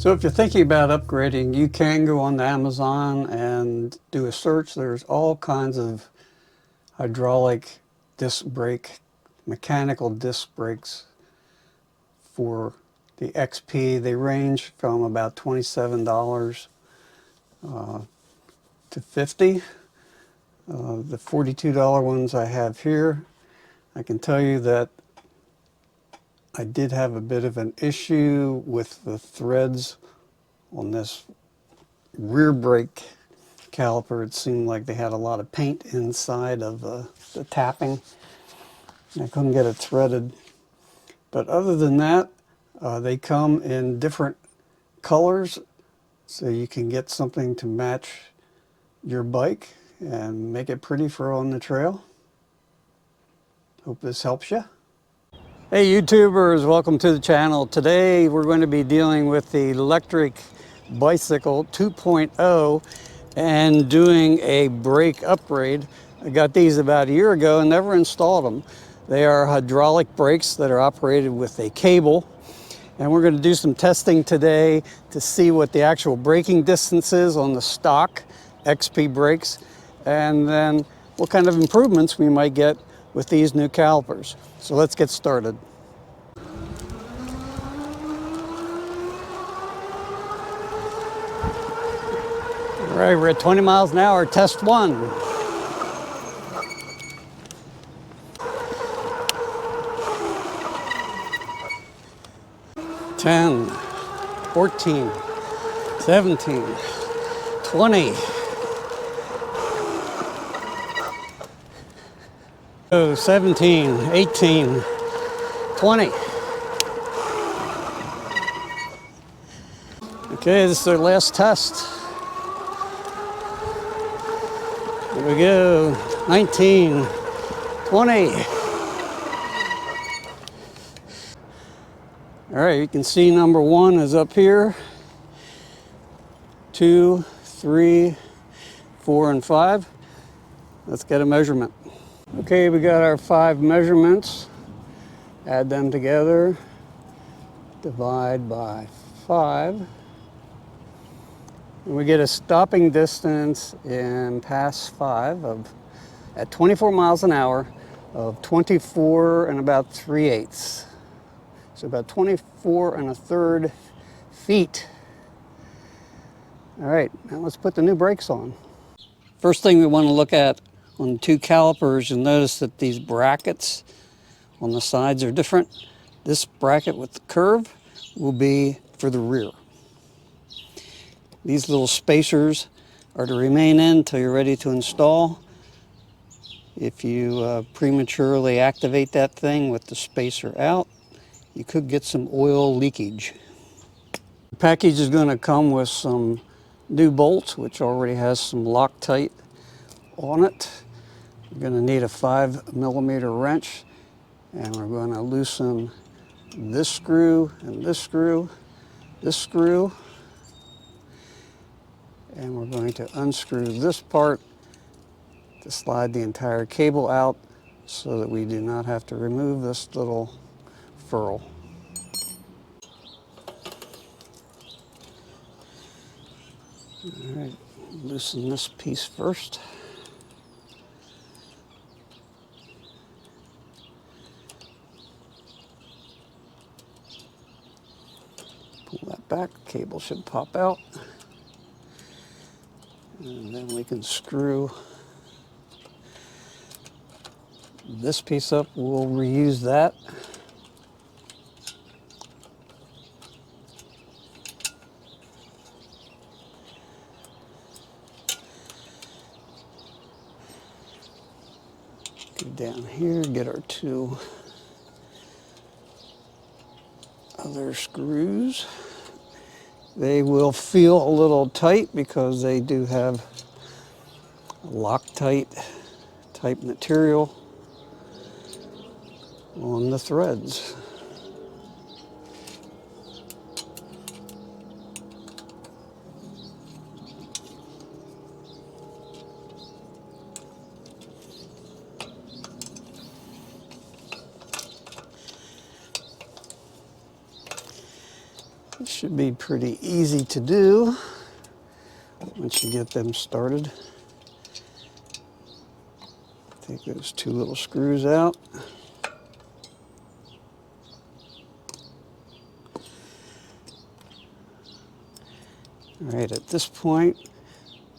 So if you're thinking about upgrading, you can go on to Amazon and do a search. There's all kinds of hydraulic disc brake, mechanical disc brakes for the XP. They range from about $27 to $50. The $42 ones I have here, I can tell you that I did have a bit of an issue with the threads on this rear brake caliper. It seemed like they had a lot of paint inside of the tapping. I couldn't get it threaded. But other than that, they come in different colors, so you can get something to match your bike and make it pretty for on the trail. Hope this helps you. Hey YouTubers, welcome to the channel. Today we're going to be dealing with the Lectric Bicycle 2.0 and doing a brake upgrade. I got these about a year ago and never installed them. They are hydraulic brakes that are operated with a cable, and we're going to do some testing today to see what the actual braking distance is on the stock XP brakes, and then what kind of improvements we might get with these new calipers. So let's get started. All right, we're at 20 miles an hour, test one. Ten, 14, 17, 20. Oh, 17, 18, 20. Okay, this is our last test. Here we go, 19, 20. All right, you can see number one is up here. 2, 3, 4, and 5. Let's get a measurement. Okay, we got our 5 measurements. Add them together. Divide by 5. And we get a stopping distance in pass 5 of, at 24 miles an hour, of 24 and about 3/8. So about 24 and a third feet. All right, now let's put the new brakes on. First thing we want to look at on the two calipers, you'll notice that these brackets on the sides are different. This bracket with the curve will be for the rear. These little spacers are to remain in until you're ready to install. If you prematurely activate that thing with the spacer out, you could get some oil leakage. The package is going to come with some new bolts, which already has some Loctite on it. You're going to need a 5mm wrench, and we're going to loosen this screw and this screw, and we're going to unscrew this part to slide the entire cable out so that we do not have to remove this little ferrule. All right, loosen this piece first. Pull that back, cable should pop out. And then we can screw this piece up. We'll reuse that. Go down here, get our 2 other screws. They will feel a little tight because they do have Loctite type material on the threads. Should be pretty easy to do once you get them started. Take those two little screws out. All right, at this point,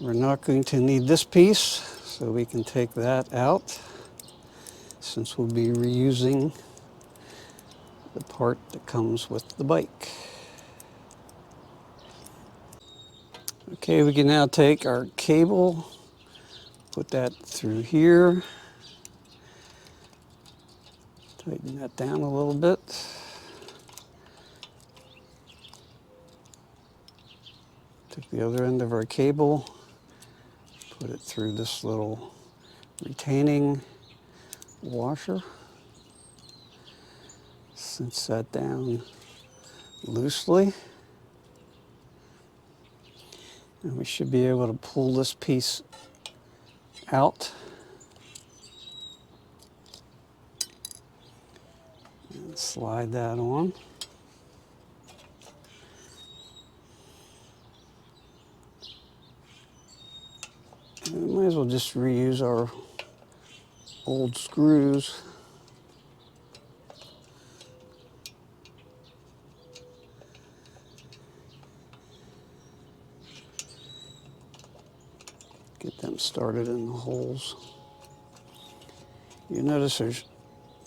we're not going to need this piece, so we can take that out since we'll be reusing the part that comes with the bike. Okay, we can now take our cable, put that through here, tighten that down a little bit. Take the other end of our cable, put it through this little retaining washer, cinch that down loosely, and we should be able to pull this piece out and slide that on. And we might as well just reuse our old screws. Get them started in the holes. You notice there's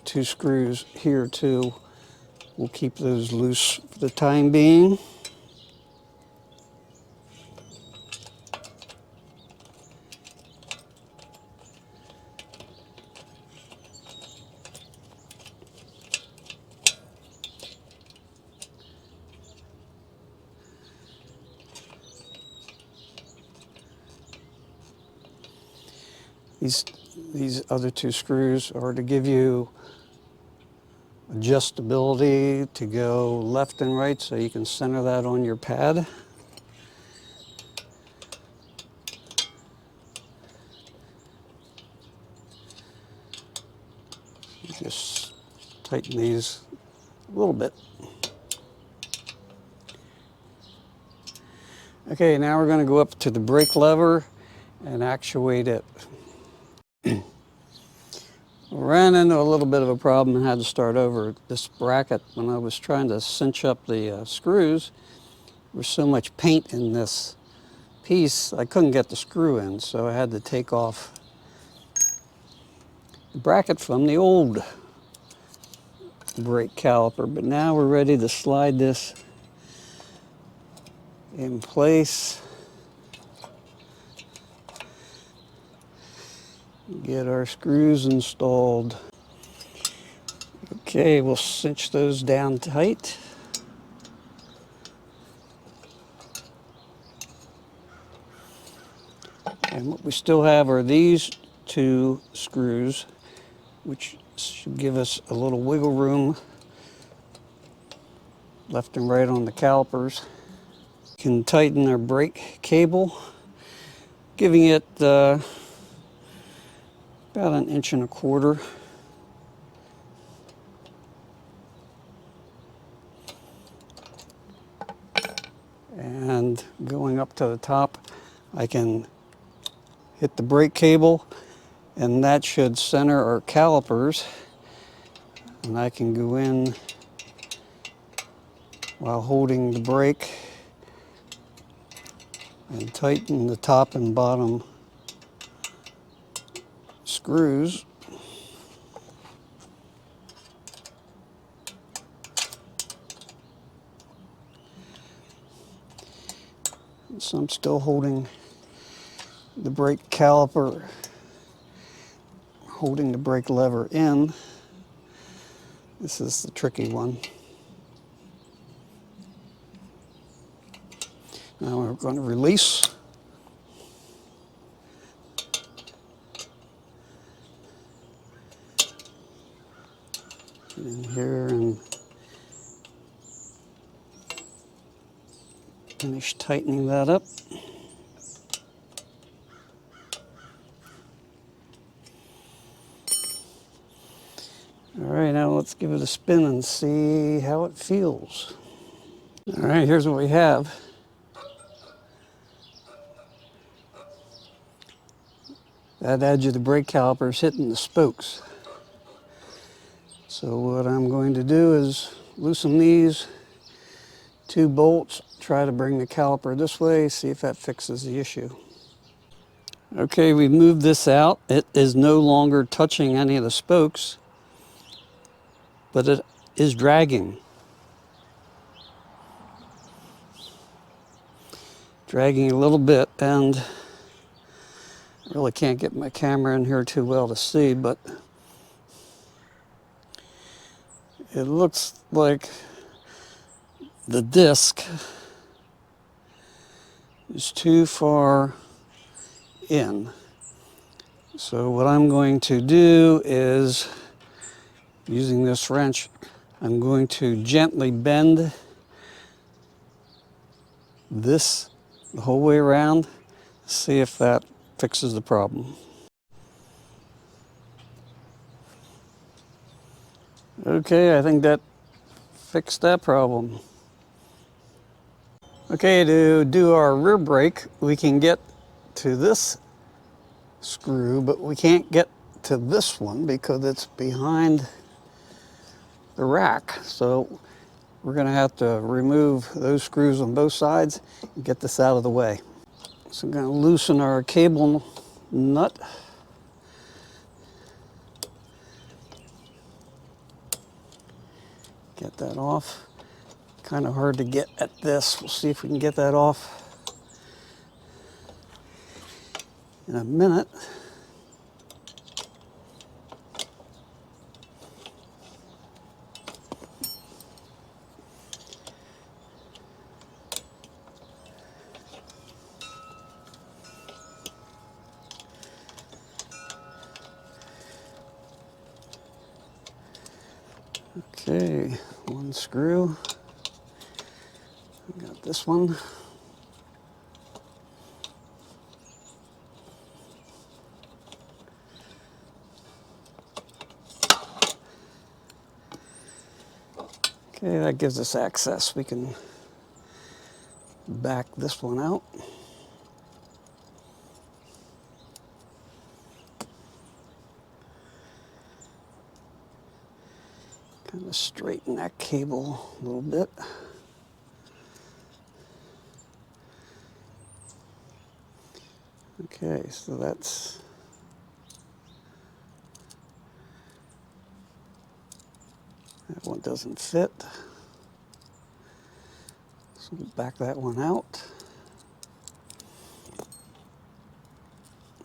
two screws here too. We'll keep those loose for the time being. These other two screws are to give you adjustability to go left and right, so you can center that on your pad. Just tighten these a little bit. Okay, now we're going to go up to the brake lever and actuate it. Ran into a little bit of a problem and had to start over. This bracket, when I was trying to cinch up the screws, there was so much paint in this piece, I couldn't get the screw in, so I had to take off the bracket from the old brake caliper. But now we're ready to slide this in place. Get our screws installed. Okay, we'll cinch those down tight. And what we still have are these two screws, which should give us a little wiggle room left and right on the calipers. We can tighten our brake cable, giving it about 1.25 inches. And going up to the top, I can hit the brake cable, and that should center our calipers. And I can go in while holding the brake and tighten the top and bottom screws. So I'm still holding the brake caliper, holding the brake lever in. This is the tricky one. Now we're going to release. Get in here and finish tightening that up. All right, now let's give it a spin and see how it feels. All right, here's what we have. That edge of the brake caliper is hitting the spokes. So what I'm going to do is loosen these 2 bolts, try to bring the caliper this way, see if that fixes the issue. Okay, we've moved this out. It is no longer touching any of the spokes, but it is dragging. Dragging a little bit, and I really can't get my camera in here too well to see, but it looks like the disc is too far in. So what I'm going to do is, using this wrench, I'm going to gently bend this the whole way around, see if that fixes the problem. Okay, I think that fixed that problem. Okay, to do our rear brake, we can get to this screw, but we can't get to this one because it's behind the rack. So we're going to have to remove those screws on both sides and get this out of the way. So I'm going to loosen our cable nut. Get that off. Kind of hard to get at this. We'll see if we can get that off in a minute. Okay, 1 screw. Got this one. Okay, that gives us access. We can back this one out. Kind of straighten that cable a little bit. Okay, so that one doesn't fit. So we'll back that one out.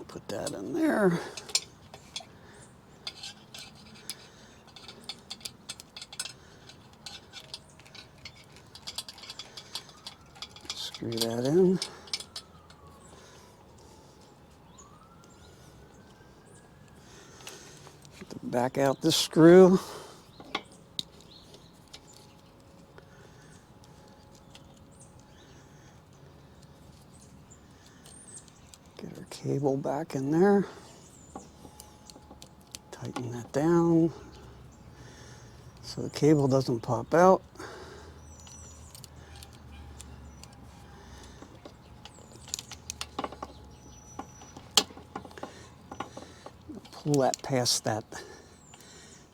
Put that in there. Screw that in. Back out this screw. Get our cable back in there. Tighten that down so the cable doesn't pop out. Pull that past that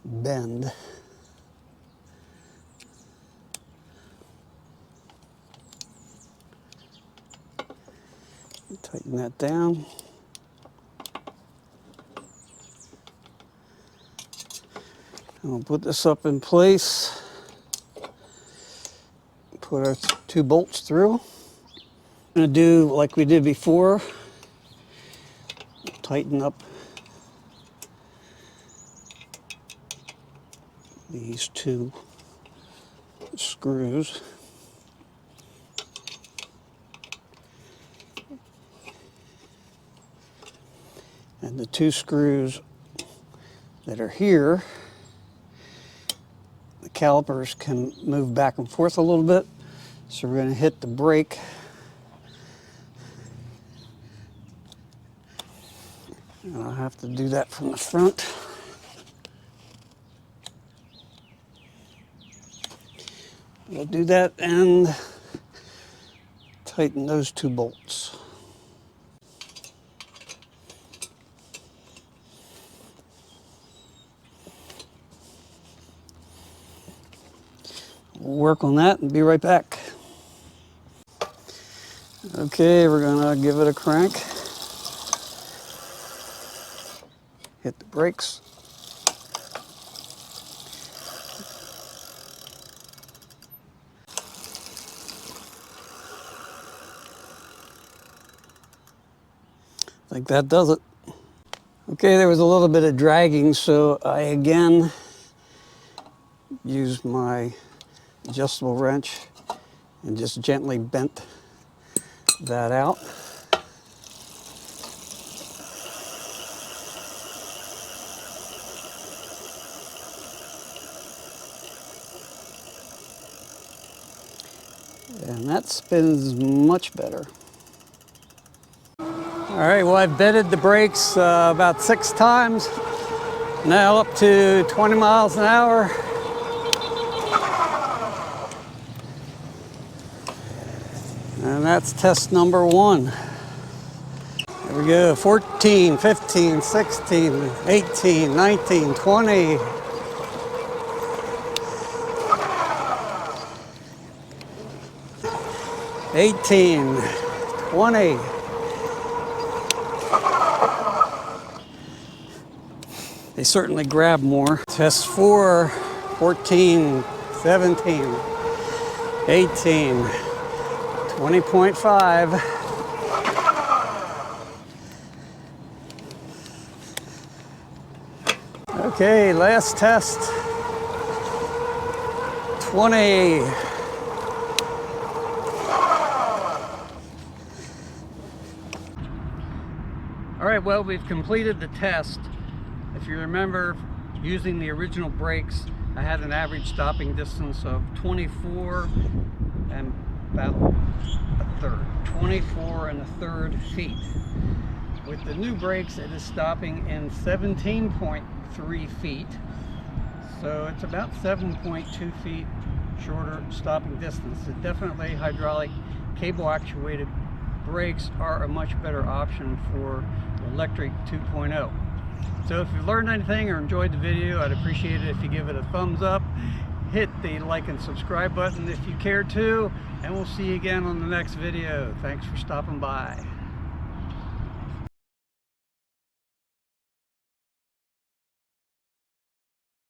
bend. Tighten that down. And we'll put this up in place. Put our 2 bolts through. I'm going to do like we did before. Tighten up these 2 screws. And the 2 screws that are here, the calipers can move back and forth a little bit. So we're going to hit the brake. And I'll have to do that from the front. I'll do that and tighten those 2 bolts. We'll work on that and be right back. Okay, we're gonna give it a crank. Hit the brakes. I think that does it. Okay, there was a little bit of dragging, so I again used my adjustable wrench and just gently bent that out. And that spins much better. All right, well, I've bedded the brakes about 6 times. Now up to 20 miles an hour. And that's test number 1. There we go, 14, 15, 16, 18, 19, 20. 18, 20. They certainly grab more. Test 4, 14, 17, 18, 20.5. Okay, last test. 20. All right, well, we've completed the test. If you remember, using the original brakes, I had an average stopping distance of 24 and about a third, 24 and a third feet. With the new brakes, it is stopping in 17.3 feet. So it's about 7.2 feet shorter stopping distance. So definitely hydraulic cable actuated brakes are a much better option for the Lectric 2.0. So if you've learned anything or enjoyed the video, I'd appreciate it if you give it a thumbs up. Hit the like and subscribe button if you care to, and we'll see you again on the next video. Thanks for stopping by.